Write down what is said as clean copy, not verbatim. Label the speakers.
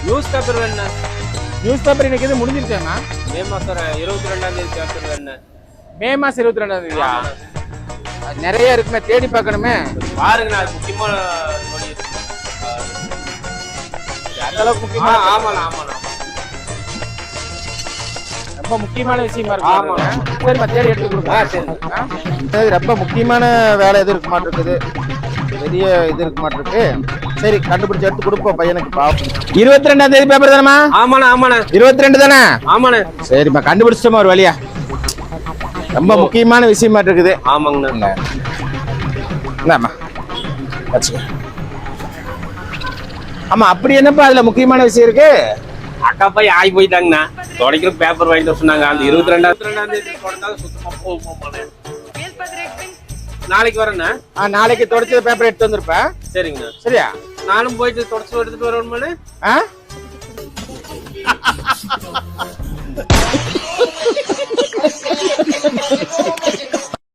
Speaker 1: News paper வேணுண்ணா.
Speaker 2: Newspaper இன்னைக்கு இது முடிஞ்சிருச்சாண்ணா?
Speaker 1: மே மாசம் 22ஆம் தேதி பேப்பர் வேணுண்ணா.
Speaker 2: மே மாசம் 22ஆம் தேதியா? நிறைய இருக்குமே, தேடி பார்க்கணுமே.
Speaker 1: பாருங்கண்ணா, அது முக்கியமான நோய் இருக்கு.
Speaker 2: அந்த அளவுக்கு முக்கியமா?
Speaker 1: ஆமாண்ணா ஆமாண்ணா.
Speaker 2: ரொம்ப முக்கியமான விஷயமா இருக்கு. சரிம்மா, தேடி எடுத்து கொடுங்க. ரொம்ப முக்கியமான வேலை எது இருக்க மாட்டிருக்குது, பெரிய இது இருக்க மாட்டிருக்கு. சரி, கண்டுபிடிச்சு எடுத்து கொடுப்போம் பையனுக்கு. பாப்போம். 22ஆம் தேதி பேப்பர் தானேமா?
Speaker 1: ஆமாண்ணா ஆமாண்ணா.
Speaker 2: 22 தானே?
Speaker 1: ஆமாண்ணா.
Speaker 2: சரிம்மா, கண்டுபிடிச்சிட்டோமா ஒரு வழியா. ரொம்ப முக்கியமான விஷயமா இருக்குது.
Speaker 1: ஆமாங்கண்ணா.
Speaker 2: இந்தாம்மா வச்சுக்க. ஆமா, அப்படி என்னப்பா அதுல முக்கியமான விஷயம் இருக்கு?
Speaker 1: அக்கா போய் ஆகி போயிட்டாங்கண்ணா. தொடக்கிற பேப்பர் வாங்கிட்டு சொன்னாங்க. அந்த 22ஆம் தேதி தொடர்ந்தாலும் சுத்தமா போகுமாண்ணே. நாளைக்கு வரேண்ணா.
Speaker 2: நாளைக்கு தொடச்ச பேப்பர் எடுத்து வந்திருப்பேன்.
Speaker 1: சரிங்கண்ணா.
Speaker 2: சரியா?
Speaker 1: நானும் போயிட்டு தொடச்சு எடுத்துட்டு வரணுமாண்ணே.